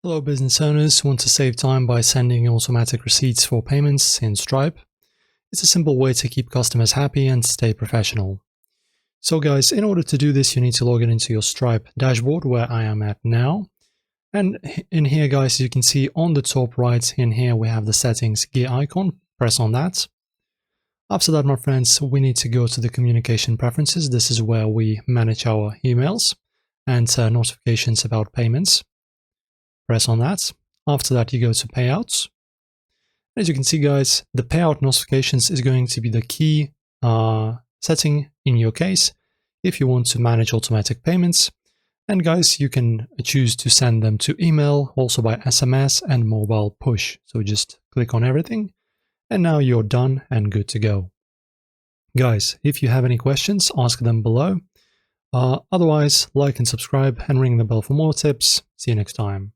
Hello business owners, want to save time by sending automatic receipts for payments in Stripe? It's a simple way to keep customers happy and stay professional. So guys, in order to do this, you need to log in into your Stripe dashboard where I am at now. And in here guys, you can see on the top right in here, we have the settings gear icon. Press on that. After that, my friends, we need to go to the communication preferences. This is where we manage our emails and notifications about payments. Press on that. After that, you go to payouts. As you can see, guys, the payout notifications is going to be the key setting in your case if you want to manage automatic payments. And guys, you can choose to send them to email, also by SMS and mobile push. So just click on everything. And now you're done and good to go. Guys, if you have any questions, ask them below. Otherwise, like and subscribe and ring the bell for more tips. See you next time.